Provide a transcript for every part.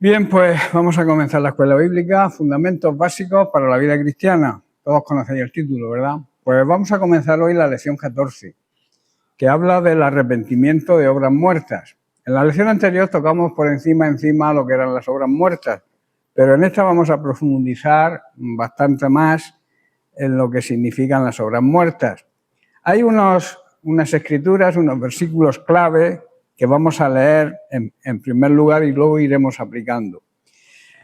Bien, pues vamos a comenzar la escuela bíblica, fundamentos básicos para la vida cristiana. Todos conocéis el título, ¿verdad? Pues vamos a comenzar hoy la lección 14, que habla del arrepentimiento de obras muertas. En la lección anterior tocamos por encima lo que eran las obras muertas, pero en esta vamos a profundizar bastante más en lo que significan las obras muertas. Hay unas escrituras, unos versículos clave que vamos a leer en primer lugar y luego iremos aplicando.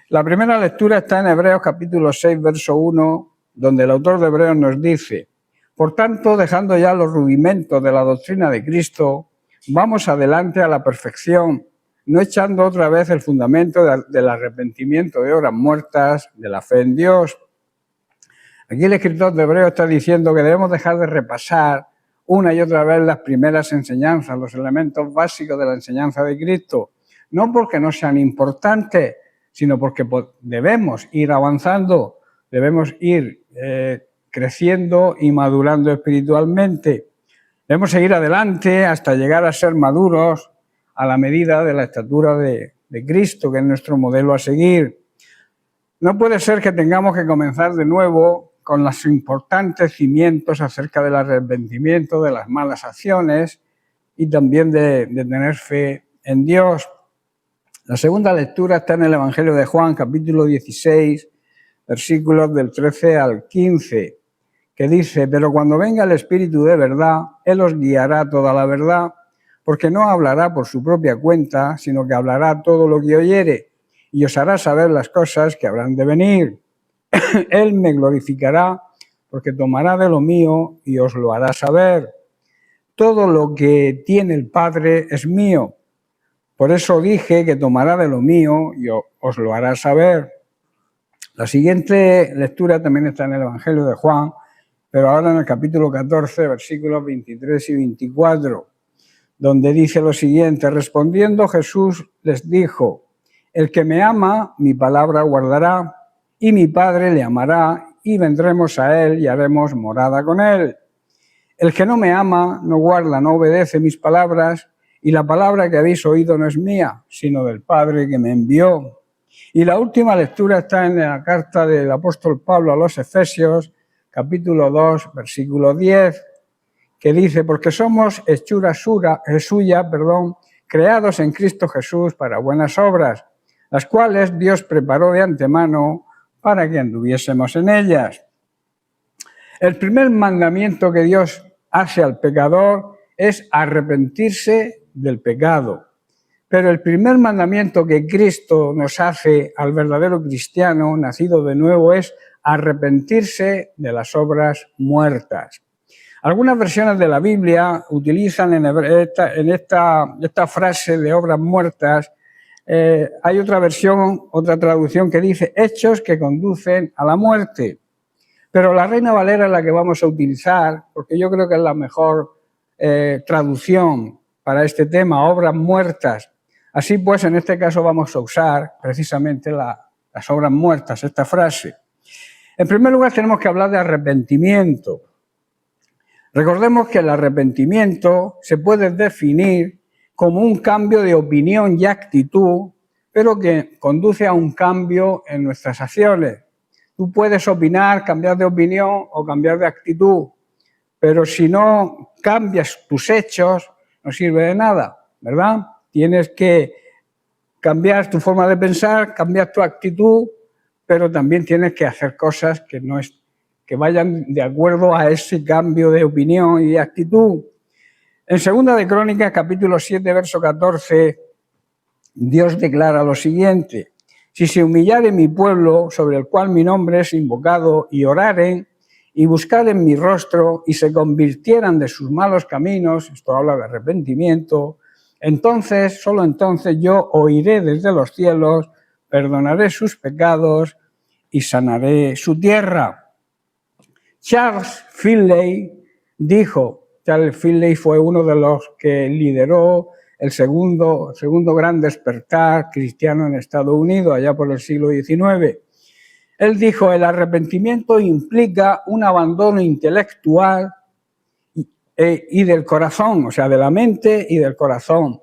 La primera lectura está en Hebreos capítulo 6, verso 1, donde el autor de Hebreos nos dice: por tanto, dejando ya los rudimentos de la doctrina de Cristo, vamos adelante a la perfección, no echando otra vez el fundamento del arrepentimiento de obras muertas, de la fe en Dios. Aquí el escritor de Hebreos está diciendo que debemos dejar de repasar una y otra vez las primeras enseñanzas, los elementos básicos de la enseñanza de Cristo, no porque no sean importantes, sino porque debemos ir avanzando, debemos ir creciendo y madurando espiritualmente. Debemos seguir adelante hasta llegar a ser maduros a la medida de la estatura de Cristo, que es nuestro modelo a seguir. No puede ser que tengamos que comenzar de nuevo con los importantes cimientos acerca del arrepentimiento, de las malas acciones y también de tener fe en Dios. La segunda lectura está en el Evangelio de Juan, capítulo 16, versículos del 13 al 15, que dice: pero cuando venga el Espíritu de verdad, Él os guiará a toda la verdad, porque no hablará por su propia cuenta, sino que hablará todo lo que oyere, y os hará saber las cosas que habrán de venir. Él me glorificará, porque tomará de lo mío y os lo hará saber. Todo lo que tiene el Padre es mío. Por eso dije que tomará de lo mío y os lo hará saber. La siguiente lectura también está en el Evangelio de Juan, pero ahora en el capítulo 14, versículos 23 y 24, donde dice lo siguiente: respondiendo Jesús les dijo: el que me ama, mi palabra guardará, y mi Padre le amará, y vendremos a él y haremos morada con él. El que no me ama, no guarda, no obedece mis palabras, y la palabra que habéis oído no es mía, sino del Padre que me envió. Y la última lectura está en la carta del apóstol Pablo a los Efesios, capítulo 2, versículo 10, que dice: porque somos hechura suya, creados en Cristo Jesús para buenas obras, las cuales Dios preparó de antemano para que anduviésemos en ellas. El primer mandamiento que Dios hace al pecador es arrepentirse del pecado. Pero el primer mandamiento que Cristo nos hace al verdadero cristiano nacido de nuevo es arrepentirse de las obras muertas. Algunas versiones de la Biblia utilizan en esta frase de obras muertas. Hay otra versión, otra traducción que dice hechos que conducen a la muerte. Pero la Reina Valera es la que vamos a utilizar, porque yo creo que es la mejor traducción para este tema, obras muertas. Así pues, en este caso vamos a usar precisamente las obras muertas, esta frase. En primer lugar, tenemos que hablar de arrepentimiento. Recordemos que el arrepentimiento se puede definir como un cambio de opinión y actitud, pero que conduce a un cambio en nuestras acciones. Tú puedes opinar, cambiar de opinión o cambiar de actitud, pero si no cambias tus hechos, no sirve de nada, ¿verdad? Tienes que cambiar tu forma de pensar, cambiar tu actitud, pero también tienes que hacer cosas que vayan de acuerdo a ese cambio de opinión y de actitud. En Segunda de Crónicas, capítulo 7, verso 14, Dios declara lo siguiente: si se humillare mi pueblo, sobre el cual mi nombre es invocado, y oraren, y buscaren mi rostro, y se convirtieran de sus malos caminos, esto habla de arrepentimiento, entonces, solo entonces yo oiré desde los cielos, perdonaré sus pecados y sanaré su tierra. Charles Finney dijo, Charles Finney fue uno de los que lideró el segundo gran despertar cristiano en Estados Unidos, allá por el siglo XIX. Él dijo: el arrepentimiento implica un abandono intelectual y del corazón, o sea, de la mente y del corazón,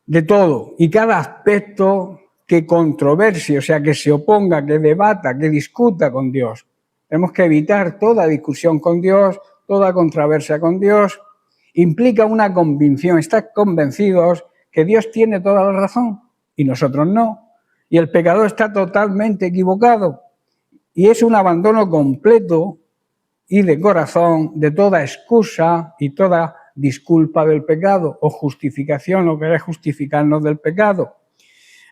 de todo. Y cada aspecto que controversie, o sea, que se oponga, que debata, que discuta con Dios. Tenemos que evitar toda discusión con Dios, toda controversia con Dios. Implica una convicción, estar convencidos que Dios tiene toda la razón y nosotros no. Y el pecador está totalmente equivocado. Y es un abandono completo y de corazón de toda excusa y toda disculpa del pecado o justificación o querer justificarnos del pecado.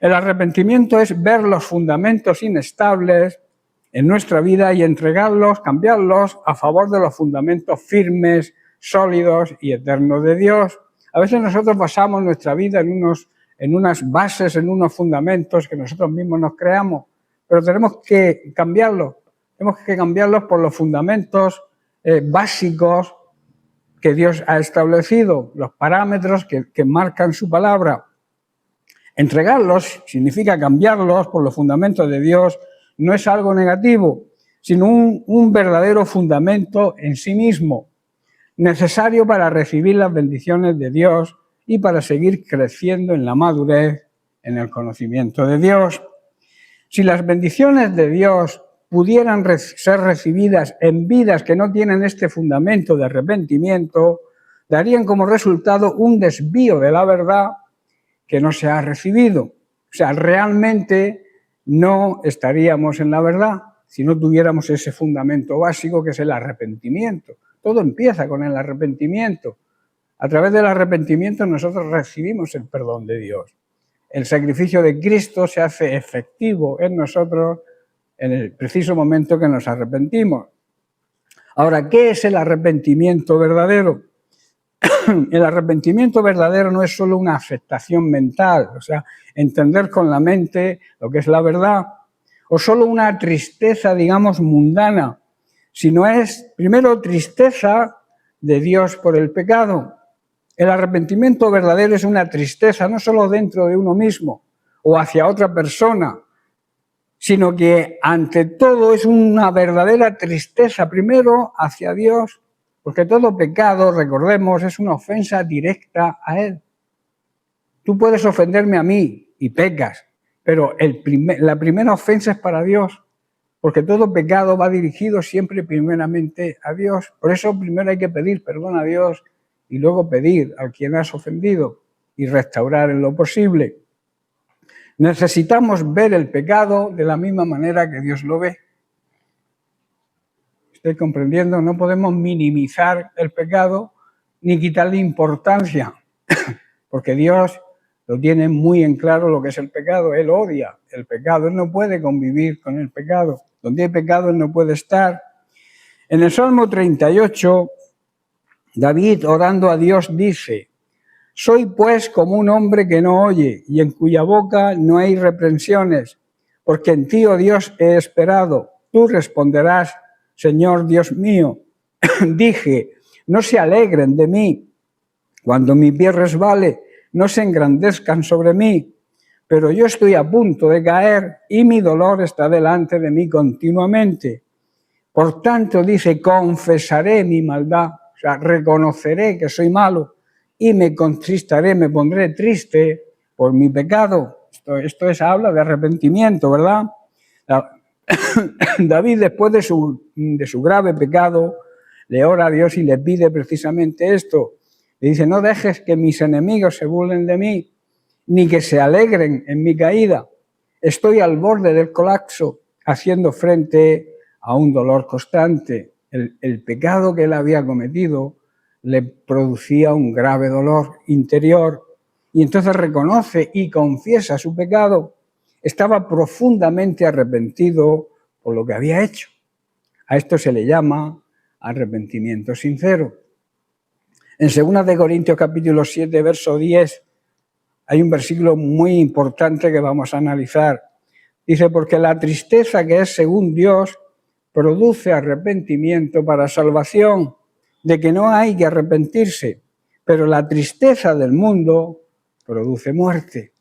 El arrepentimiento es ver los fundamentos inestables en nuestra vida y entregarlos, cambiarlos a favor de los fundamentos firmes, sólidos y eternos de Dios. A veces nosotros basamos nuestra vida en unas bases, en unos fundamentos que nosotros mismos nos creamos, pero tenemos que cambiarlos. Tenemos que cambiarlos por los fundamentos básicos que Dios ha establecido, los parámetros que marcan su palabra. Entregarlos significa cambiarlos por los fundamentos de Dios, no es algo negativo, sino un verdadero fundamento en sí mismo, necesario para recibir las bendiciones de Dios y para seguir creciendo en la madurez, en el conocimiento de Dios. Si las bendiciones de Dios pudieran ser recibidas en vidas que no tienen este fundamento de arrepentimiento, darían como resultado un desvío de la verdad que no se ha recibido. O sea, realmente no estaríamos en la verdad si no tuviéramos ese fundamento básico que es el arrepentimiento. Todo empieza con el arrepentimiento. A través del arrepentimiento nosotros recibimos el perdón de Dios. El sacrificio de Cristo se hace efectivo en nosotros en el preciso momento que nos arrepentimos. Ahora, ¿qué es el arrepentimiento verdadero? El arrepentimiento verdadero no es solo una afectación mental, o sea, entender con la mente lo que es la verdad, o solo una tristeza, digamos, mundana, sino es, primero, tristeza de Dios por el pecado. El arrepentimiento verdadero es una tristeza no solo dentro de uno mismo o hacia otra persona, sino que ante todo es una verdadera tristeza, primero hacia Dios, porque todo pecado, recordemos, es una ofensa directa a Él. Tú puedes ofenderme a mí y pecas, pero la primera ofensa es para Dios, porque todo pecado va dirigido siempre primeramente a Dios. Por eso primero hay que pedir perdón a Dios y luego pedir a quien has ofendido y restaurar en lo posible. Necesitamos ver el pecado de la misma manera que Dios lo ve. ¿Estoy comprendiendo? No podemos minimizar el pecado ni quitarle importancia, porque Dios lo tiene muy en claro lo que es el pecado. Él odia el pecado, Él no puede convivir con el pecado. Donde hay pecado, Él no puede estar. En el Salmo 38, David, orando a Dios, dice: soy pues como un hombre que no oye y en cuya boca no hay reprensiones, porque en ti, oh Dios, he esperado. Tú responderás: Señor Dios mío. Dije: no se alegren de mí cuando mi pie resbale, no se engrandezcan sobre mí, pero yo estoy a punto de caer y mi dolor está delante de mí continuamente. Por tanto, dice, confesaré mi maldad, o sea, reconoceré que soy malo y me contristaré, me pondré triste por mi pecado. Esto habla de arrepentimiento, ¿verdad? David, después de su grave pecado, le ora a Dios y le pide precisamente esto. Le dice: no dejes que mis enemigos se burlen de mí, ni que se alegren en mi caída. Estoy al borde del colapso, haciendo frente a un dolor constante. El pecado que él había cometido le producía un grave dolor interior. Y entonces reconoce y confiesa su pecado. Estaba profundamente arrepentido por lo que había hecho. A esto se le llama arrepentimiento sincero. En 2 Corintios capítulo 7, verso 10, hay un versículo muy importante que vamos a analizar. Dice: porque la tristeza que es según Dios produce arrepentimiento para salvación, de que no hay que arrepentirse, pero la tristeza del mundo produce muerte.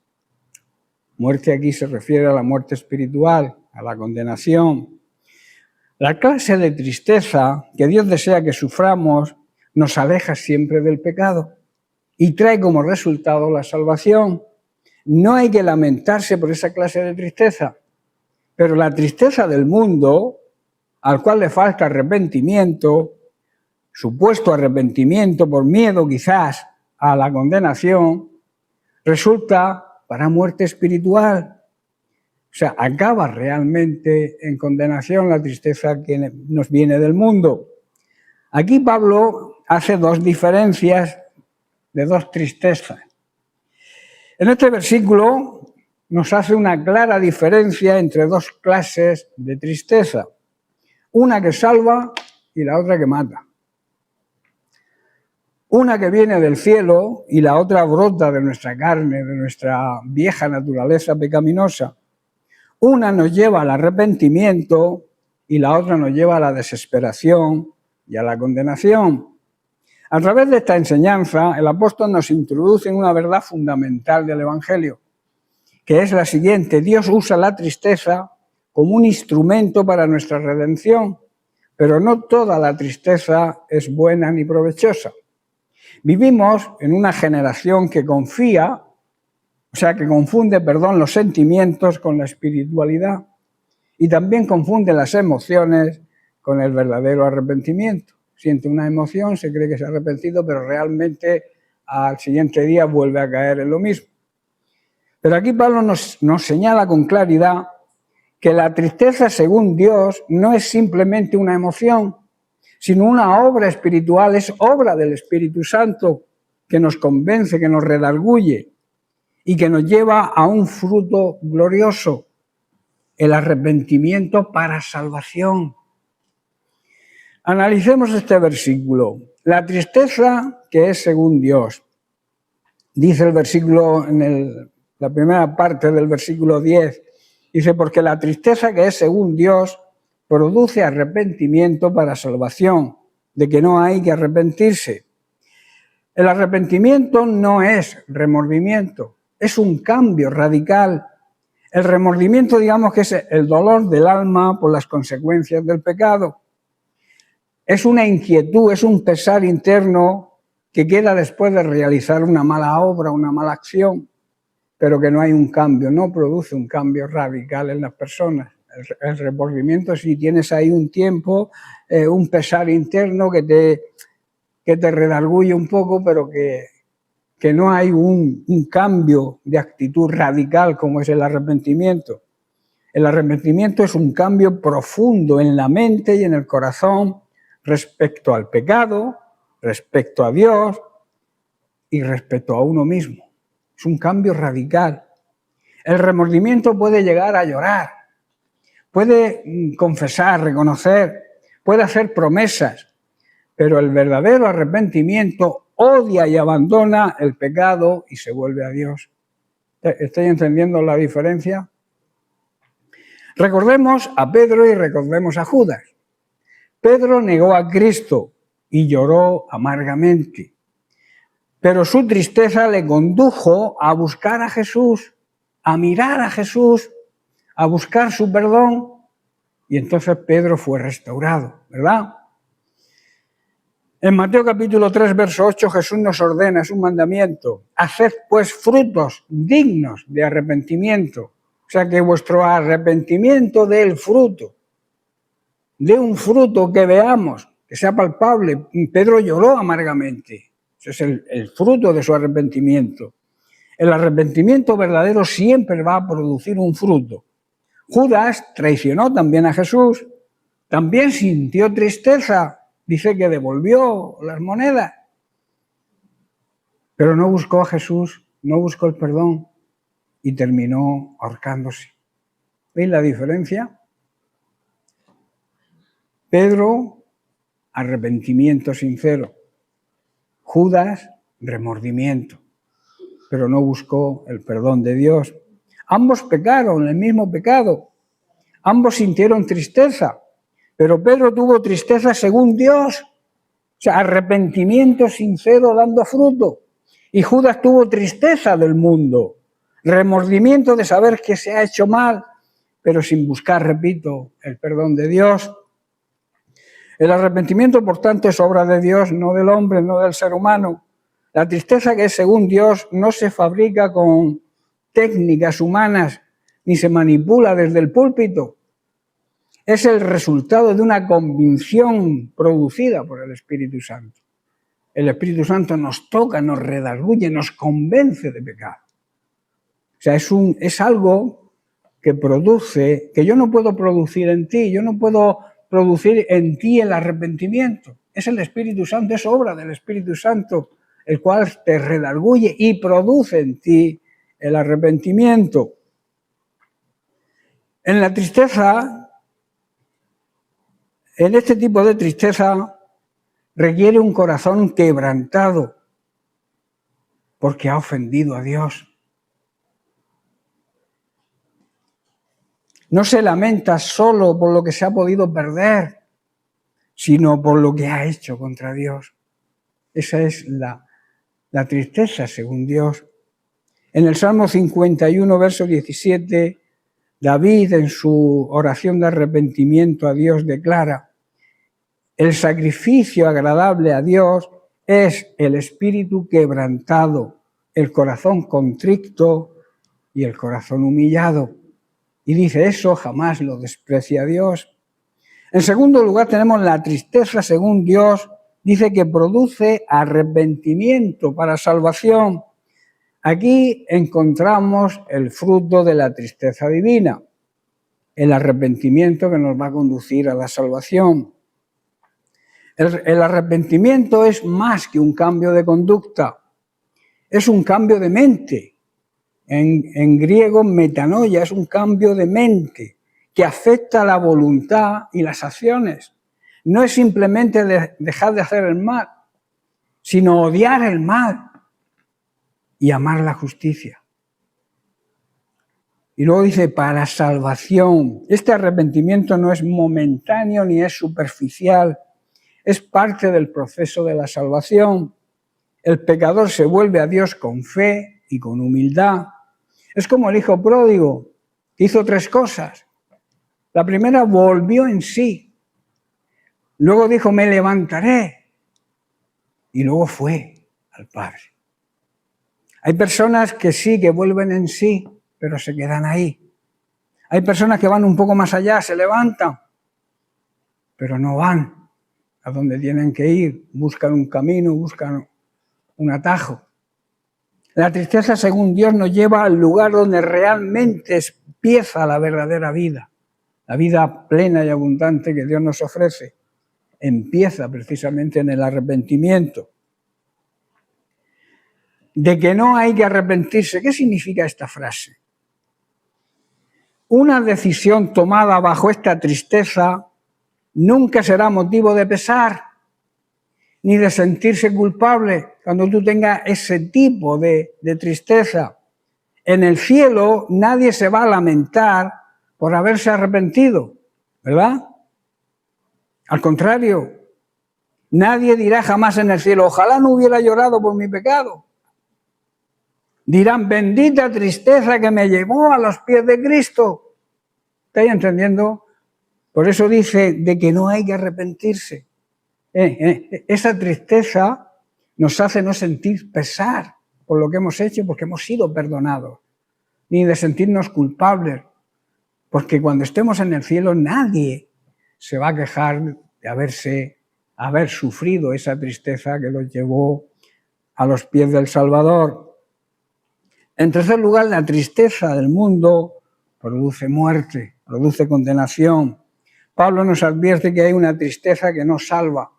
Muerte aquí se refiere a la muerte espiritual, a la condenación. La clase de tristeza que Dios desea que suframos nos aleja siempre del pecado y trae como resultado la salvación. No hay que lamentarse por esa clase de tristeza, pero la tristeza del mundo, al cual le falta arrepentimiento, supuesto arrepentimiento por miedo quizás a la condenación, resulta para muerte espiritual. O sea, acaba realmente en condenación la tristeza que nos viene del mundo. Aquí Pablo hace dos diferencias de dos tristezas. En este versículo nos hace una clara diferencia entre dos clases de tristeza. Una que salva y la otra que mata. Una que viene del cielo y la otra brota de nuestra carne, de nuestra vieja naturaleza pecaminosa. Una nos lleva al arrepentimiento y la otra nos lleva a la desesperación y a la condenación. A través de esta enseñanza, el apóstol nos introduce en una verdad fundamental del Evangelio, que es la siguiente: Dios usa la tristeza como un instrumento para nuestra redención, pero no toda la tristeza es buena ni provechosa. Vivimos en una generación que confunde, los sentimientos con la espiritualidad y también confunde las emociones con el verdadero arrepentimiento. Siente una emoción, se cree que se ha arrepentido, pero realmente al siguiente día vuelve a caer en lo mismo. Pero aquí Pablo nos señala con claridad que la tristeza, según Dios, no es simplemente una emoción, sino una obra espiritual, es obra del Espíritu Santo que nos convence, que nos redarguye y que nos lleva a un fruto glorioso, el arrepentimiento para salvación. Analicemos este versículo. La tristeza que es según Dios. Dice el versículo, la primera parte del versículo 10, dice: porque la tristeza que es según Dios produce arrepentimiento para salvación, de que no hay que arrepentirse. El arrepentimiento no es remordimiento, es un cambio radical. El remordimiento, digamos que es el dolor del alma por las consecuencias del pecado. Es una inquietud, es un pesar interno que queda después de realizar una mala obra, una mala acción, pero que no hay un cambio, no produce un cambio radical en las personas. El remordimiento, si tienes ahí un tiempo, un pesar interno que te redarguye un poco, pero que no hay un cambio de actitud radical como es el arrepentimiento. El arrepentimiento es un cambio profundo en la mente y en el corazón respecto al pecado, respecto a Dios y respecto a uno mismo. Es un cambio radical. El remordimiento puede llegar a llorar, puede confesar, reconocer, puede hacer promesas, pero el verdadero arrepentimiento odia y abandona el pecado y se vuelve a Dios. ¿Estáis entendiendo la diferencia? Recordemos a Pedro y recordemos a Judas. Pedro negó a Cristo y lloró amargamente, pero su tristeza le condujo a buscar a Jesús, a mirar a Jesús, a buscar su perdón, y entonces Pedro fue restaurado, ¿verdad? En Mateo capítulo 3, verso 8, Jesús nos ordena, es un mandamiento: haced pues frutos dignos de arrepentimiento. O sea, que vuestro arrepentimiento dé el fruto, dé un fruto que veamos, que sea palpable. Pedro lloró amargamente. Ese es el fruto de su arrepentimiento. El arrepentimiento verdadero siempre va a producir un fruto. Judas traicionó también a Jesús, también sintió tristeza, dice que devolvió las monedas, pero no buscó a Jesús, no buscó el perdón y terminó ahorcándose. ¿Veis la diferencia? Pedro, arrepentimiento sincero. Judas, remordimiento, pero no buscó el perdón de Dios. Ambos pecaron el mismo pecado. Ambos sintieron tristeza, pero Pedro tuvo tristeza según Dios. O sea, arrepentimiento sincero dando fruto. Y Judas tuvo tristeza del mundo, remordimiento de saber que se ha hecho mal, pero sin buscar, repito, el perdón de Dios. El arrepentimiento, por tanto, es obra de Dios, no del hombre, no del ser humano. La tristeza que es según Dios no se fabrica con técnicas humanas, ni se manipula desde el púlpito. Es el resultado de una convicción producida por el Espíritu Santo. El Espíritu Santo nos toca, nos redarguye, nos convence de pecado. O sea, es algo que produce, que yo no puedo producir en ti, yo no puedo producir en ti el arrepentimiento. Es el Espíritu Santo, es obra del Espíritu Santo, el cual te redarguye y produce en ti el arrepentimiento. En la tristeza, en este tipo de tristeza, requiere un corazón quebrantado, porque ha ofendido a Dios. No se lamenta solo por lo que se ha podido perder, sino por lo que ha hecho contra Dios. Esa es la tristeza según Dios. En el Salmo 51, verso 17, David en su oración de arrepentimiento a Dios declara: el sacrificio agradable a Dios es el espíritu quebrantado, el corazón contrito y el corazón humillado. Y dice, eso jamás lo desprecia Dios. En segundo lugar tenemos la tristeza según Dios, dice que produce arrepentimiento para salvación. Aquí encontramos el fruto de la tristeza divina, el arrepentimiento que nos va a conducir a la salvación. El arrepentimiento es más que un cambio de conducta, es un cambio de mente. En griego, metanoia, es un cambio de mente que afecta la voluntad y las acciones. No es simplemente dejar de hacer el mal, sino odiar el mal y amar la justicia. Y luego dice, para salvación. Este arrepentimiento no es momentáneo ni es superficial, es parte del proceso de la salvación. El pecador se vuelve a Dios con fe y con humildad. Es como el hijo pródigo, que hizo 3 cosas. La primera, volvió en sí. Luego dijo, me levantaré. Y luego fue al Padre. Hay personas que sí, que vuelven en sí, pero se quedan ahí. Hay personas que van un poco más allá, se levantan, pero no van a donde tienen que ir. Buscan un camino, buscan un atajo. La tristeza, según Dios, nos lleva al lugar donde realmente empieza la verdadera vida. La vida plena y abundante que Dios nos ofrece empieza precisamente en el arrepentimiento. De que no hay que arrepentirse. ¿Qué significa esta frase? Una decisión tomada bajo esta tristeza nunca será motivo de pesar ni de sentirse culpable cuando tú tengas ese tipo de tristeza. En el cielo nadie se va a lamentar por haberse arrepentido, ¿verdad? Al contrario, nadie dirá jamás en el cielo, ojalá no hubiera llorado por mi pecado. Dirán, bendita tristeza que me llevó a los pies de Cristo. ¿Estáis entendiendo? Por eso dice de que no hay que arrepentirse. Esa tristeza nos hace no sentir pesar por lo que hemos hecho, porque hemos sido perdonados, ni de sentirnos culpables, porque cuando estemos en el cielo nadie se va a quejar de haber sufrido esa tristeza que los llevó a los pies del Salvador. En tercer lugar, la tristeza del mundo produce muerte, produce condenación. Pablo nos advierte que hay una tristeza que no salva,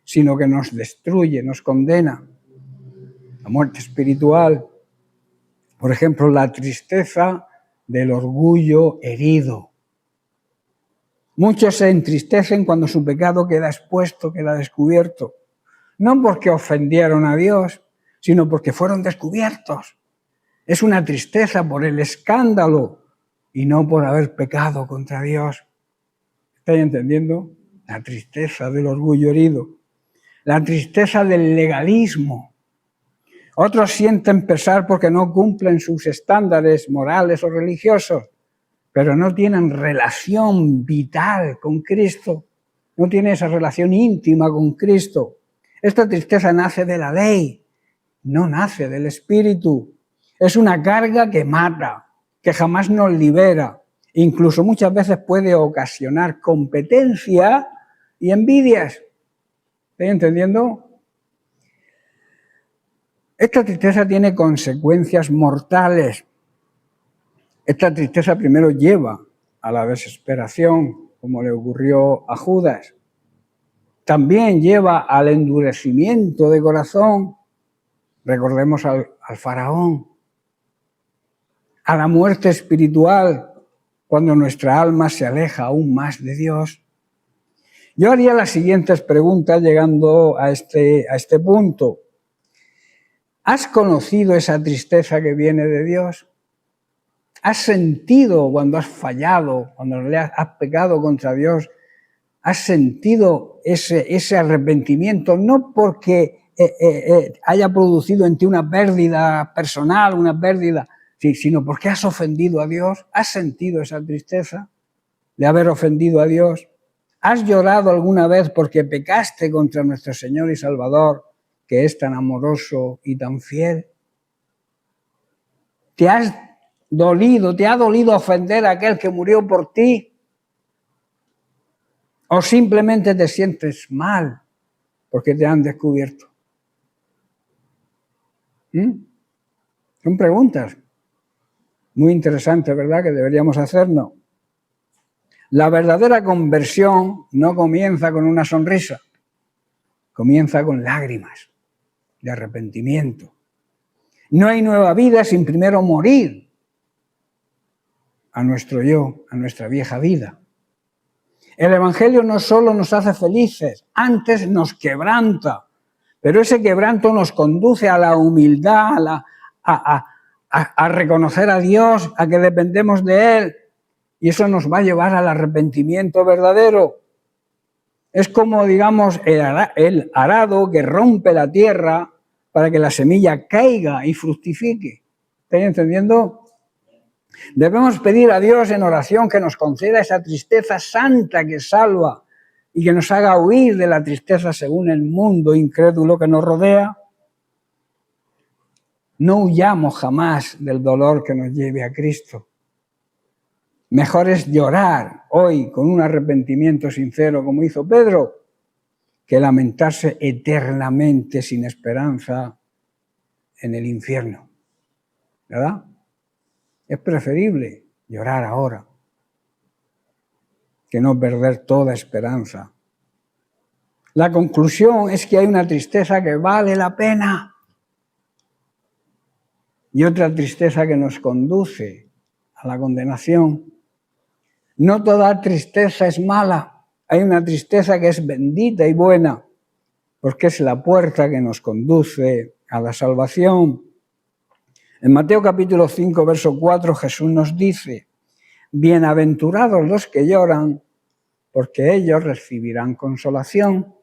sino que nos destruye, nos condena. La muerte espiritual. Por ejemplo, la tristeza del orgullo herido. Muchos se entristecen cuando su pecado queda expuesto, queda descubierto. No porque ofendieron a Dios, sino porque fueron descubiertos. Es una tristeza por el escándalo y no por haber pecado contra Dios. ¿Estáis entendiendo? La tristeza del orgullo herido. La tristeza del legalismo. Otros sienten pesar porque no cumplen sus estándares morales o religiosos, pero no tienen relación vital con Cristo, no tienen esa relación íntima con Cristo. Esta tristeza nace de la ley, no nace del Espíritu. Es una carga que mata, que jamás nos libera. Incluso muchas veces puede ocasionar competencia y envidias. ¿Estáis entendiendo? Esta tristeza tiene consecuencias mortales. Esta tristeza primero lleva a la desesperación, como le ocurrió a Judas. También lleva al endurecimiento de corazón. Recordemos al faraón. A la muerte espiritual, cuando nuestra alma se aleja aún más de Dios. Yo haría las siguientes preguntas llegando a este punto. ¿Has conocido esa tristeza que viene de Dios? ¿Has sentido cuando has fallado, cuando has pecado contra Dios? ¿Has sentido ese arrepentimiento? No porque haya producido en ti una pérdida personal, una pérdida, sino porque has ofendido a Dios. ¿Has sentido esa tristeza de haber ofendido a Dios? ¿Has llorado alguna vez porque pecaste contra nuestro Señor y Salvador, que es tan amoroso y tan fiel? ¿Te ha dolido ofender a aquel que murió por ti? ¿O simplemente te sientes mal porque te han descubierto? Son preguntas muy interesantes, ¿verdad?, que deberíamos hacernos. La verdadera conversión no comienza con una sonrisa, comienza con lágrimas de arrepentimiento. No hay nueva vida sin primero morir a nuestro yo, a nuestra vieja vida. El Evangelio no solo nos hace felices, antes nos quebranta, pero ese quebranto nos conduce a la humildad, a reconocer a Dios, a que dependemos de Él, y eso nos va a llevar al arrepentimiento verdadero. Es como, digamos, el arado que rompe la tierra para que la semilla caiga y fructifique. ¿Estáis entendiendo? Debemos pedir a Dios en oración que nos conceda esa tristeza santa que salva y que nos haga huir de la tristeza según el mundo incrédulo que nos rodea. No huyamos jamás del dolor que nos lleve a Cristo. Mejor es llorar hoy con un arrepentimiento sincero, como hizo Pedro, que lamentarse eternamente sin esperanza en el infierno. ¿Verdad? Es preferible llorar ahora que no perder toda esperanza. La conclusión es que hay una tristeza que vale la pena y otra tristeza que nos conduce a la condenación. No toda tristeza es mala. Hay una tristeza que es bendita y buena, porque es la puerta que nos conduce a la salvación. En Mateo capítulo 5, verso 4, Jesús nos dice: bienaventurados los que lloran, porque ellos recibirán consolación.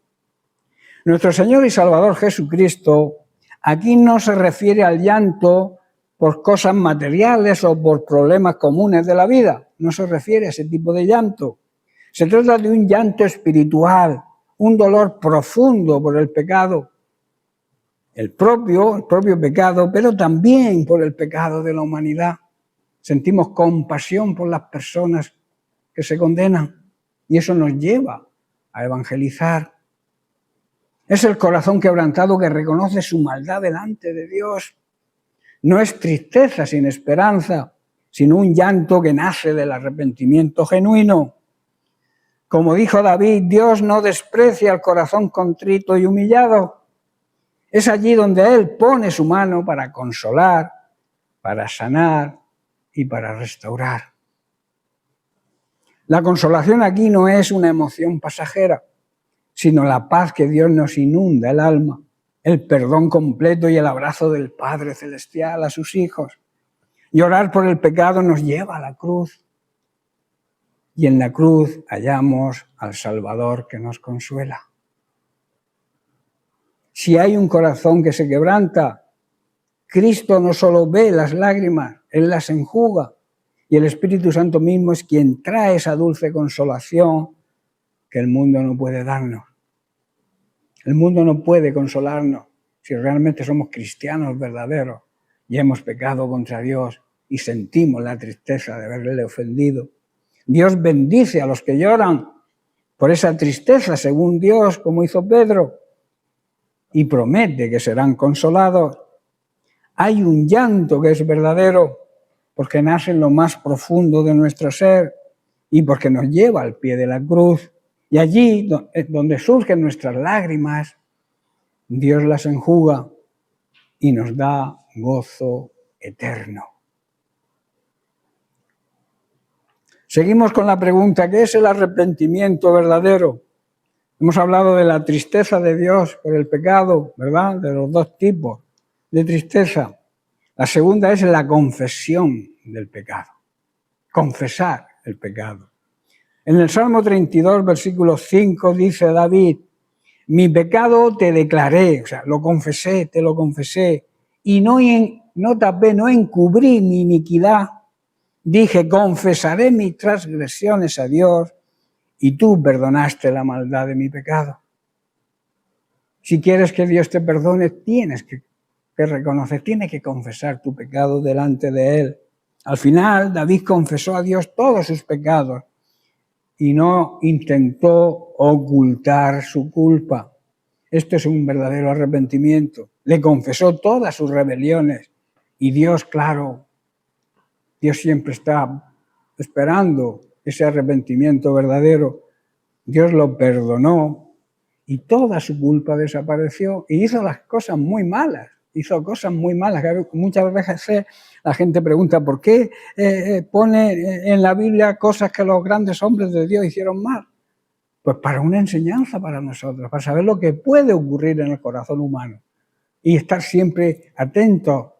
Nuestro Señor y Salvador Jesucristo aquí no se refiere al llanto por cosas materiales o por problemas comunes de la vida. No se refiere a ese tipo de llanto. Se trata de un llanto espiritual, un dolor profundo por el pecado. El propio pecado, pero también por el pecado de la humanidad. Sentimos compasión por las personas que se condenan y eso nos lleva a evangelizar. Es el corazón quebrantado que reconoce su maldad delante de Dios. No es tristeza sin esperanza, sino un llanto que nace del arrepentimiento genuino. Como dijo David, Dios no desprecia el corazón contrito y humillado. Es allí donde Él pone su mano para consolar, para sanar y para restaurar. La consolación aquí no es una emoción pasajera, sino la paz que Dios nos inunda el alma, el perdón completo y el abrazo del Padre Celestial a sus hijos. Llorar por el pecado nos lleva a la cruz y en la cruz hallamos al Salvador que nos consuela. Si hay un corazón que se quebranta, Cristo no solo ve las lágrimas, Él las enjuga y el Espíritu Santo mismo es quien trae esa dulce consolación que el mundo no puede darnos. El mundo no puede consolarnos si realmente somos cristianos verdaderos. y hemos pecado contra Dios y sentimos la tristeza de haberle ofendido. Dios bendice a los que lloran por esa tristeza, según Dios, como hizo Pedro, y promete que serán consolados. Hay un llanto que es verdadero, porque nace en lo más profundo de nuestro ser y porque nos lleva al pie de la cruz. Y allí, donde surgen nuestras lágrimas, Dios las enjuga y nos da gozo eterno. Seguimos con la pregunta, ¿qué es el arrepentimiento verdadero? Hemos hablado de la tristeza de Dios por el pecado, ¿verdad? De los dos tipos de tristeza. La segunda es la confesión del pecado. Confesar el pecado. En el Salmo 32, versículo 5, dice David, mi pecado te declaré, o sea, lo confesé, te lo confesé, y no tapé, no encubrí mi iniquidad. Dije, confesaré mis transgresiones a Dios, y tú perdonaste la maldad de mi pecado. Si quieres que Dios te perdone, tienes que reconocer, tienes que confesar tu pecado delante de Él. Al final, David confesó a Dios todos sus pecados y no intentó ocultar su culpa. Esto es un verdadero arrepentimiento. Le confesó todas sus rebeliones y Dios, claro, Dios siempre está esperando ese arrepentimiento verdadero. Dios lo perdonó y toda su culpa desapareció y hizo las cosas muy malas. Hizo cosas muy malas. Muchas veces la gente pregunta ¿por qué pone en la Biblia cosas que los grandes hombres de Dios hicieron mal? Pues para una enseñanza para nosotros, para saber lo que puede ocurrir en el corazón humano y estar siempre atentos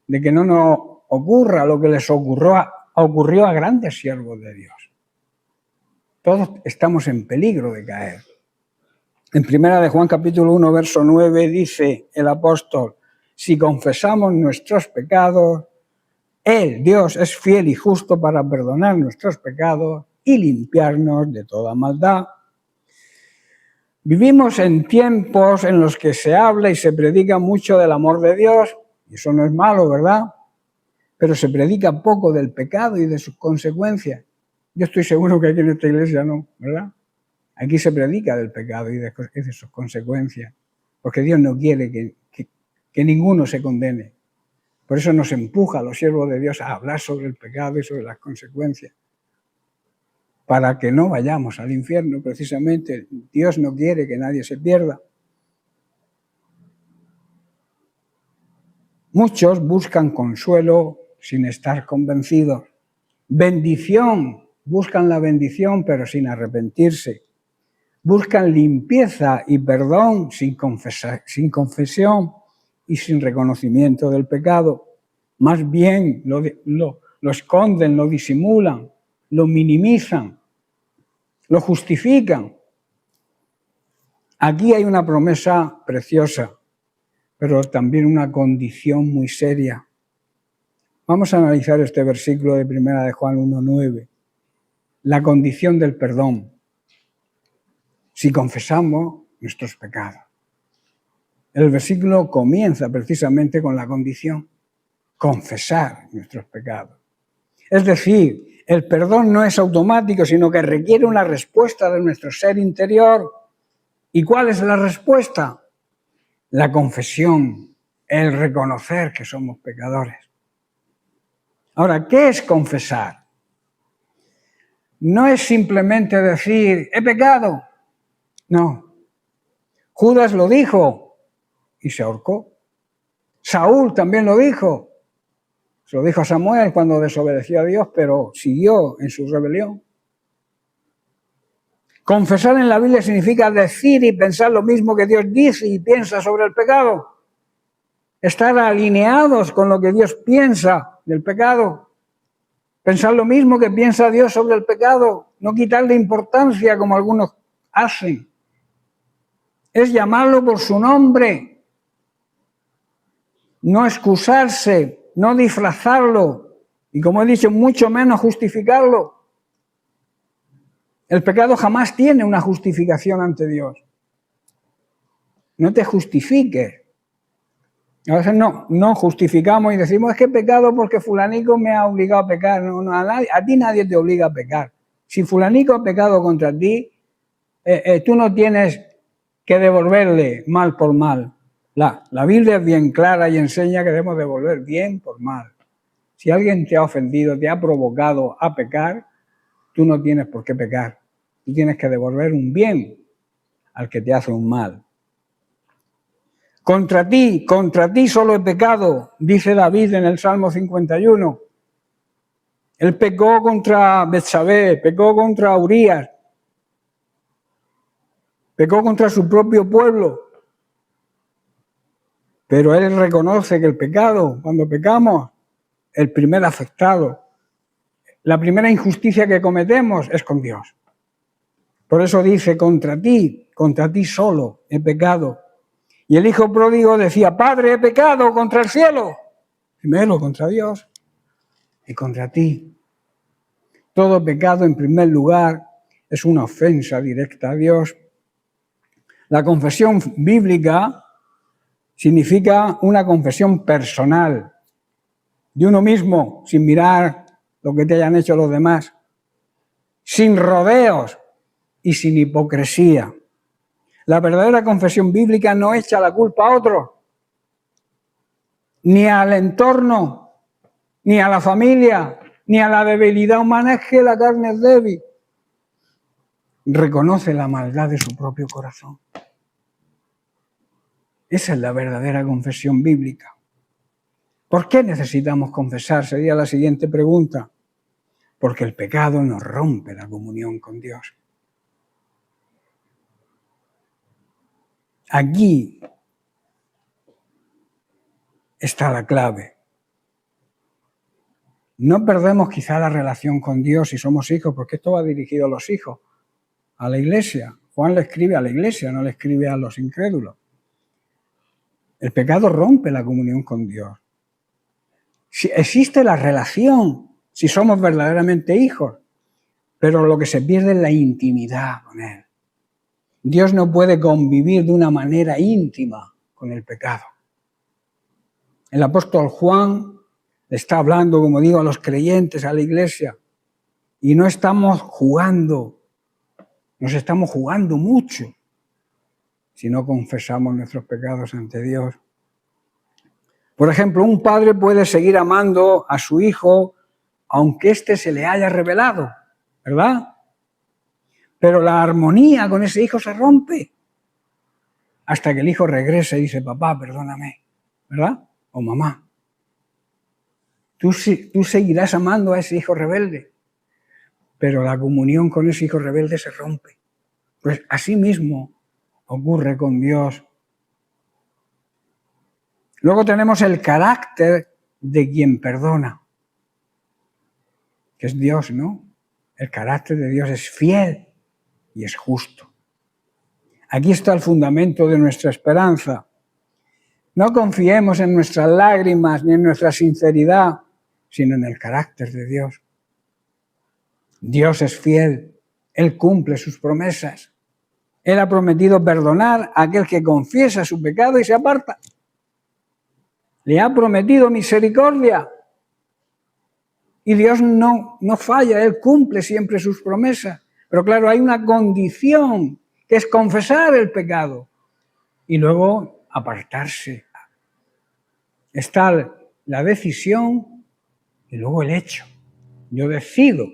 de que no nos ocurra lo que les ocurrió a grandes siervos de Dios. Todos estamos en peligro de caer. En 1 de Juan capítulo 1, verso 9 dice el apóstol, si confesamos nuestros pecados, Él, Dios, es fiel y justo para perdonar nuestros pecados y limpiarnos de toda maldad. Vivimos en tiempos en los que se habla y se predica mucho del amor de Dios, y eso no es malo, ¿verdad? Pero se predica poco del pecado y de sus consecuencias. Yo estoy seguro que aquí en esta iglesia no, ¿verdad? Aquí se predica del pecado y de sus consecuencias, porque Dios no quiere que ninguno se condene. Por eso nos empuja a los siervos de Dios a hablar sobre el pecado y sobre las consecuencias, para que no vayamos al infierno, precisamente. Dios no quiere que nadie se pierda. Muchos buscan consuelo sin estar convencidos. Bendición, buscan la bendición pero sin arrepentirse. Buscan limpieza y perdón sin confesión y sin reconocimiento del pecado. Más bien lo esconden, lo disimulan, lo minimizan, lo justifican. Aquí hay una promesa preciosa, pero también una condición muy seria. Vamos a analizar este versículo de 1 de Juan 1:9. La condición del perdón. Si confesamos nuestros pecados. El versículo comienza precisamente con la condición, confesar nuestros pecados. Es decir, el perdón no es automático, sino que requiere una respuesta de nuestro ser interior. ¿Y cuál es la respuesta? La confesión, el reconocer que somos pecadores. Ahora, ¿qué es confesar? No es simplemente decir, he pecado. No. Judas lo dijo y se ahorcó. Saúl también lo dijo. Se lo dijo a Samuel cuando desobedeció a Dios, pero siguió en su rebelión. Confesar en la Biblia significa decir y pensar lo mismo que Dios dice y piensa sobre el pecado. Estar alineados con lo que Dios piensa del pecado. Pensar lo mismo que piensa Dios sobre el pecado. No quitarle importancia como algunos hacen. Es llamarlo por su nombre. No excusarse, no disfrazarlo. Y como he dicho, mucho menos justificarlo. El pecado jamás tiene una justificación ante Dios. No te justifiques. A veces no justificamos y decimos, es que he pecado porque fulanico me ha obligado a pecar. No, a ti nadie te obliga a pecar. Si fulanico ha pecado contra ti, tú no tienes que devolverle mal por mal. La Biblia es bien clara y enseña que debemos devolver bien por mal. Si alguien te ha ofendido, te ha provocado a pecar, tú no tienes por qué pecar. Tú tienes que devolver un bien al que te hace un mal. Contra ti solo he pecado, dice David en el Salmo 51. Él pecó contra Betsabé, pecó contra Urías, pecó contra su propio pueblo. Pero él reconoce que el pecado, cuando pecamos, el primer afectado, la primera injusticia que cometemos es con Dios. Por eso dice, contra ti solo he pecado. Y el hijo pródigo decía, Padre, he pecado contra el cielo. Primero contra Dios y contra ti. Todo pecado, en primer lugar, es una ofensa directa a Dios. La confesión bíblica significa una confesión personal de uno mismo, sin mirar lo que te hayan hecho los demás, sin rodeos y sin hipocresía. La verdadera confesión bíblica no echa la culpa a otros, ni al entorno, ni a la familia, ni a la debilidad humana. Es que la carne es débil. Reconoce la maldad de su propio corazón. Esa es la verdadera confesión bíblica. ¿Por qué necesitamos confesar? Sería la siguiente pregunta. Porque el pecado nos rompe la comunión con Dios. Aquí está la clave. No perdemos quizá la relación con Dios si somos hijos, porque esto va dirigido a los hijos, a la iglesia. Juan le escribe a la iglesia, no le escribe a los incrédulos. El pecado rompe la comunión con Dios. Si existe la relación, si somos verdaderamente hijos, pero lo que se pierde es la intimidad con Él. Dios no puede convivir de una manera íntima con el pecado. El apóstol Juan está hablando, como digo, a los creyentes, a la iglesia, y no estamos jugando, nos estamos jugando mucho si no confesamos nuestros pecados ante Dios. Por ejemplo, un padre puede seguir amando a su hijo aunque éste se le haya revelado, ¿verdad? Pero la armonía con ese hijo se rompe hasta que el hijo regrese y dice, papá, perdóname, ¿verdad? O mamá. Tú seguirás amando a ese hijo rebelde, pero la comunión con ese hijo rebelde se rompe. Pues así mismo ocurre con Dios. Luego tenemos el carácter de quien perdona, que es Dios, ¿no? El carácter de Dios es fiel y es justo. Aquí está el fundamento de nuestra esperanza. No confiemos en nuestras lágrimas ni en nuestra sinceridad, sino en el carácter de Dios. Dios es fiel, Él cumple sus promesas. Él ha prometido perdonar a aquel que confiesa su pecado y se aparta. Le ha prometido misericordia. Y Dios no falla, Él cumple siempre sus promesas. Pero claro, hay una condición, que es confesar el pecado y luego apartarse. Está la decisión y luego el hecho. Yo decido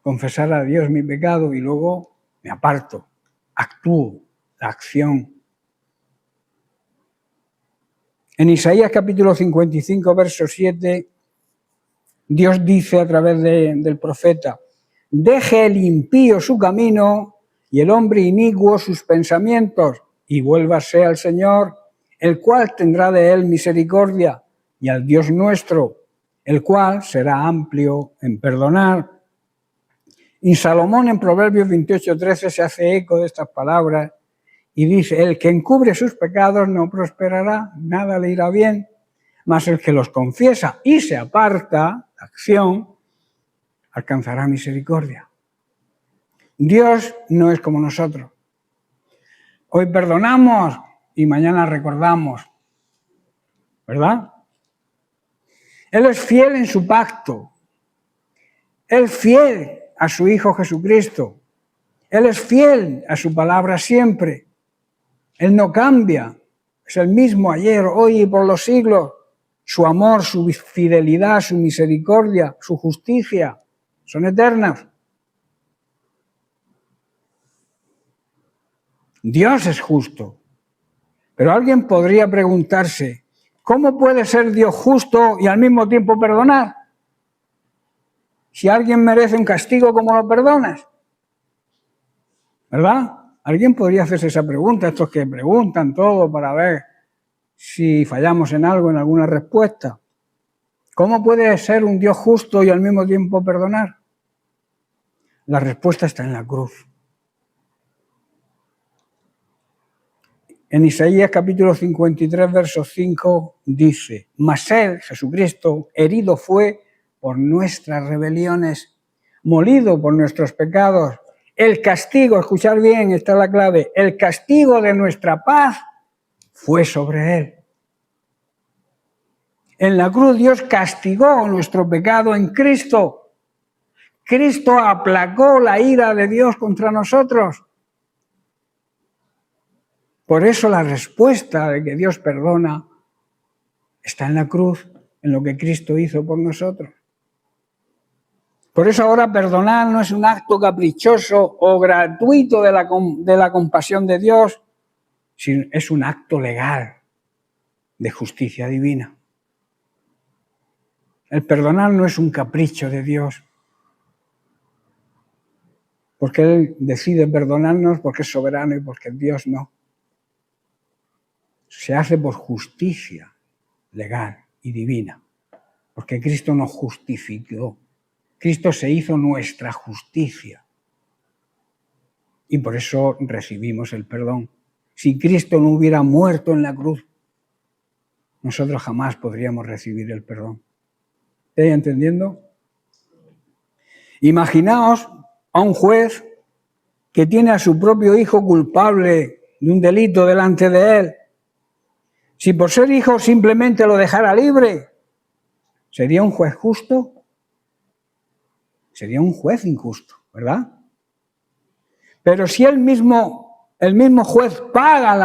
confesar a Dios mi pecado y luego me aparto, actúo, la acción. En Isaías capítulo 55, verso 7, Dios dice a través del profeta, deje el impío su camino y el hombre inicuo sus pensamientos y vuélvase al Señor, el cual tendrá de él misericordia, y al Dios nuestro, el cual será amplio en perdonar. Y Salomón en Proverbios 28:13 se hace eco de estas palabras y dice, el que encubre sus pecados no prosperará, nada le irá bien, mas el que los confiesa y se aparta, la acción, alcanzará misericordia. Dios no es como nosotros. Hoy perdonamos y mañana recordamos, ¿verdad? Él es fiel en su pacto. Él es fiel a su Hijo Jesucristo. Él es fiel a su palabra siempre. Él no cambia. Es el mismo ayer, hoy y por los siglos. Su amor, su fidelidad, su misericordia, su justicia son eternas. Dios es justo. Pero alguien podría preguntarse, ¿cómo puede ser Dios justo y al mismo tiempo perdonar? Si alguien merece un castigo, ¿cómo lo perdonas? ¿Verdad? Alguien podría hacerse esa pregunta, estos que preguntan todo para ver si fallamos en algo, en alguna respuesta. ¿Cómo puede ser un Dios justo y al mismo tiempo perdonar? La respuesta está en la cruz. En Isaías capítulo 53, verso 5 dice, mas él, Jesucristo, herido fue por nuestras rebeliones, molido por nuestros pecados. El castigo, escuchar bien, esta es la clave, el castigo de nuestra paz fue sobre él. En la cruz Dios castigó nuestro pecado en Cristo. Cristo aplacó la ira de Dios contra nosotros. Por eso la respuesta de que Dios perdona está en la cruz, en lo que Cristo hizo por nosotros. Por eso ahora perdonar no es un acto caprichoso o gratuito de la compasión de Dios, sino es un acto legal de justicia divina. El perdonar no es un capricho de Dios, porque Él decide perdonarnos porque es soberano y porque Dios no. Se hace por justicia legal y divina, porque Cristo nos justificó. Cristo se hizo nuestra justicia y por eso recibimos el perdón. Si Cristo no hubiera muerto en la cruz, nosotros jamás podríamos recibir el perdón. ¿Estáis entendiendo? Imaginaos a un juez que tiene a su propio hijo culpable de un delito delante de él. Si por ser hijo simplemente lo dejara libre, ¿sería un juez justo? Sería un juez injusto, ¿verdad? Pero si el mismo juez paga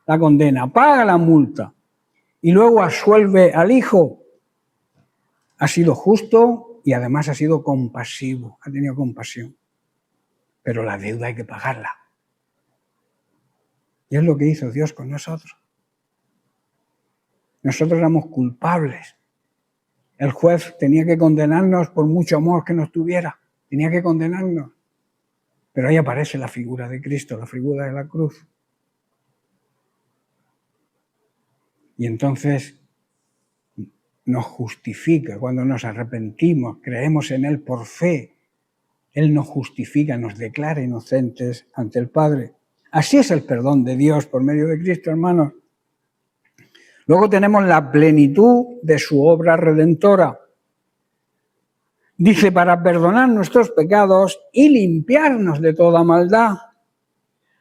la condena, paga la multa y luego absuelve al hijo, ha sido justo y además ha sido compasivo, ha tenido compasión. Pero la deuda hay que pagarla. Y es lo que hizo Dios con nosotros. Nosotros éramos culpables. El juez tenía que condenarnos por mucho amor que nos tuviera. Tenía que condenarnos. Pero ahí aparece la figura de Cristo, la figura de la cruz. Y entonces nos justifica. Cuando nos arrepentimos, creemos en Él por fe, Él nos justifica, nos declara inocentes ante el Padre. Así es el perdón de Dios por medio de Cristo, hermanos. Luego tenemos la plenitud de su obra redentora. Dice, para perdonar nuestros pecados y limpiarnos de toda maldad.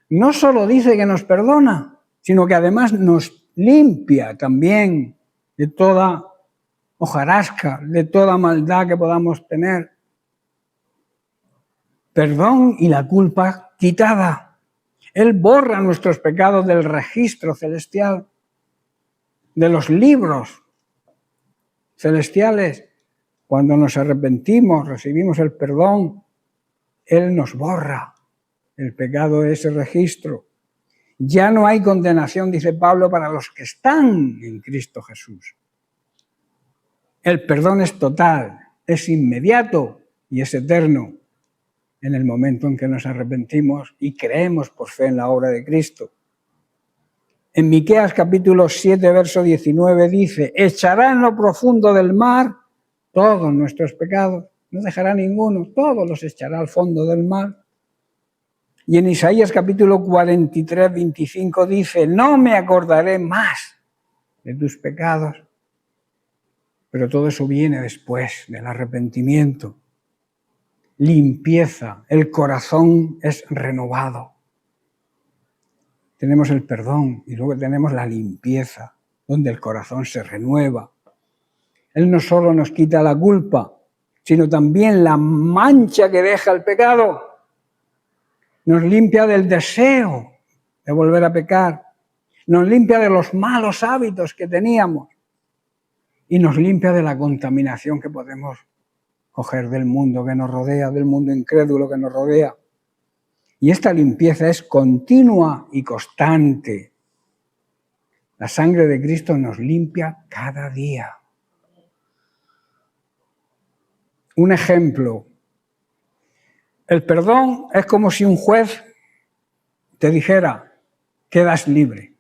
No solo dice que nos perdona, sino que además nos limpia también de toda hojarasca, de toda maldad que podamos tener. Perdón y la culpa quitada. Él borra nuestros pecados del registro celestial, de los libros celestiales. Cuando nos arrepentimos, recibimos el perdón, Él nos borra el pecado de ese registro. Ya no hay condenación, dice Pablo, para los que están en Cristo Jesús. El perdón es total, es inmediato y es eterno en el momento en que nos arrepentimos y creemos por fe en la obra de Cristo. En Miqueas capítulo 7, verso 19 dice, echará en lo profundo del mar todos nuestros pecados, no dejará ninguno, todos los echará al fondo del mar. Y en Isaías capítulo 43, 25 dice, no me acordaré más de tus pecados. Pero todo eso viene después del arrepentimiento. Limpieza, el corazón es renovado. tenemos el perdón y luego tenemos la limpieza, donde el corazón se renueva. Él no solo nos quita la culpa, sino también la mancha que deja el pecado. Nos limpia del deseo de volver a pecar. Nos limpia de los malos hábitos que teníamos. Y nos limpia de la contaminación que podemos coger del mundo que nos rodea, del mundo incrédulo que nos rodea. Y esta limpieza es continua y constante. La sangre de Cristo nos limpia cada día. Un ejemplo. El perdón es como si un juez te dijera, quedas libre.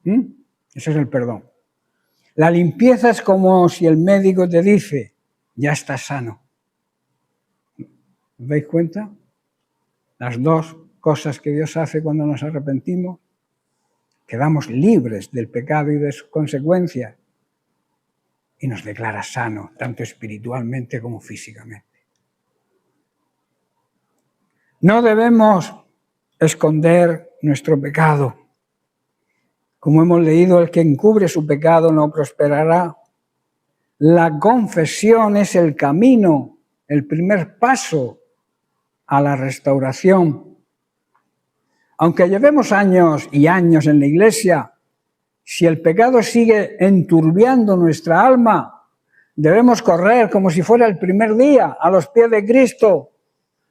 Ese es el perdón. La limpieza es como si el médico te dice, ya estás sano. ¿Os dais cuenta? Las dos cosas que Dios hace cuando nos arrepentimos, quedamos libres del pecado y de sus consecuencias y nos declara sano, tanto espiritualmente como físicamente. No debemos esconder nuestro pecado. Como hemos leído, el que encubre su pecado no prosperará. La confesión es el camino, el primer paso a la restauración. Aunque llevemos años y años en la Iglesia, si el pecado sigue enturbiando nuestra alma, debemos correr como si fuera el primer día a los pies de Cristo.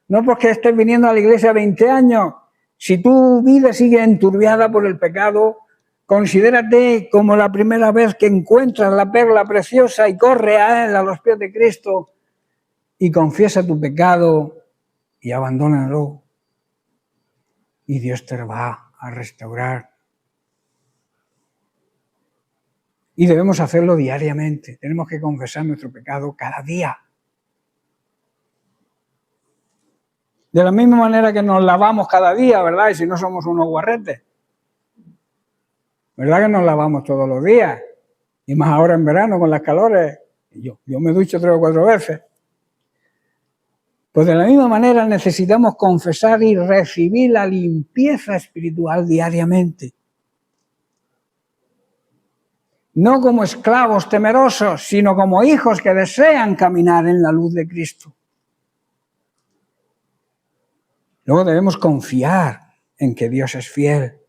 No porque estés viniendo a la Iglesia 20 años. Si tu vida sigue enturbiada por el pecado, considérate como la primera vez que encuentras la perla preciosa y corre a Él, a los pies de Cristo, y confiesa tu pecado y abandónalo. Y Dios te va a restaurar. Y debemos hacerlo diariamente. Tenemos que confesar nuestro pecado cada día. De la misma manera que nos lavamos cada día, ¿verdad? Y si no somos unos guarretes. ¿Verdad que nos lavamos todos los días? Y más ahora en verano con las calores. Yo me ducho 3 o 4 veces. Pues de la misma manera necesitamos confesar y recibir la limpieza espiritual diariamente. No como esclavos temerosos, sino como hijos que desean caminar en la luz de Cristo. Luego debemos confiar en que Dios es fiel.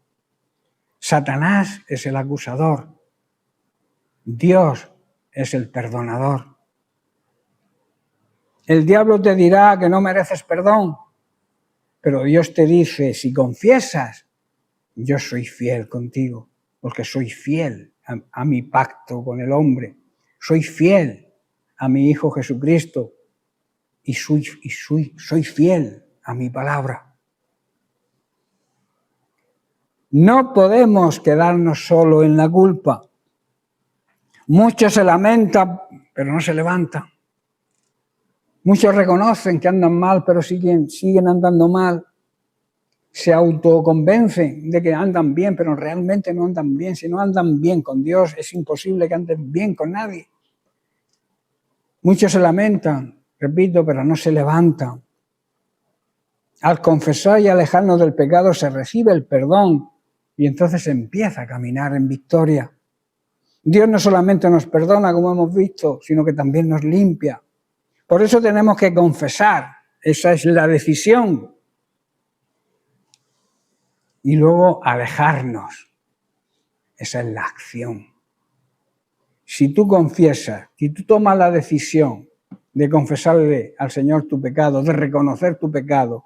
Satanás es el acusador. Dios es el perdonador. El diablo te dirá que no mereces perdón, pero Dios te dice, si confiesas, yo soy fiel contigo, porque soy fiel a mi pacto con el hombre. Soy fiel a mi Hijo Jesucristo y soy fiel a mi palabra. No podemos quedarnos solo en la culpa. Muchos se lamentan, pero no se levantan. Muchos reconocen que andan mal, pero siguen andando mal. Se autoconvencen de que andan bien, pero realmente no andan bien. Si no andan bien con Dios, es imposible que anden bien con nadie. Muchos se lamentan, repito, pero no se levantan. Al confesar y alejarnos del pecado se recibe el perdón y entonces se empieza a caminar en victoria. Dios no solamente nos perdona, como hemos visto, sino que también nos limpia. Por eso tenemos que confesar, esa es la decisión. Y luego alejarnos, esa es la acción. Si tú confiesas, si tú tomas la decisión de confesarle al Señor tu pecado, de reconocer tu pecado,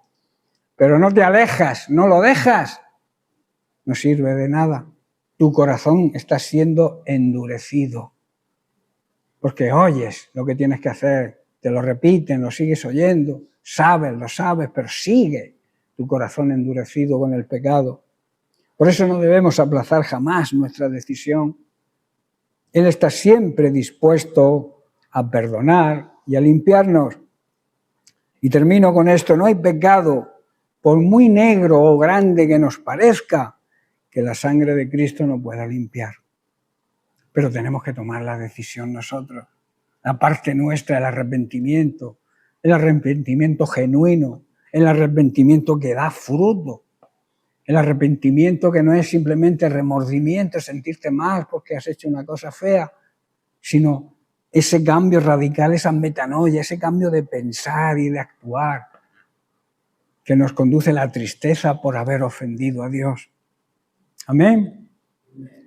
pero no te alejas, no lo dejas, no sirve de nada. Tu corazón está siendo endurecido. Porque oyes lo que tienes que hacer, te lo repiten, lo sigues oyendo, lo sabes, pero sigue tu corazón endurecido con el pecado. Por eso no debemos aplazar jamás nuestra decisión. Él está siempre dispuesto a perdonar y a limpiarnos. Y termino con esto, no hay pecado, por muy negro o grande que nos parezca, que la sangre de Cristo no pueda limpiar. Pero tenemos que tomar la decisión nosotros. La parte nuestra, el arrepentimiento genuino, el arrepentimiento que da fruto, El arrepentimiento que no es simplemente remordimiento, sentirte mal porque has hecho una cosa fea, sino ese cambio radical, esa metanoia, ese cambio de pensar y de actuar que nos conduce a la tristeza por haber ofendido a Dios. Amén.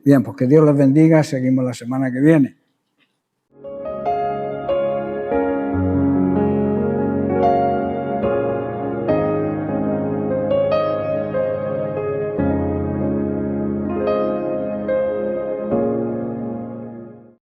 Bien, pues que Dios les bendiga. Seguimos la semana que viene.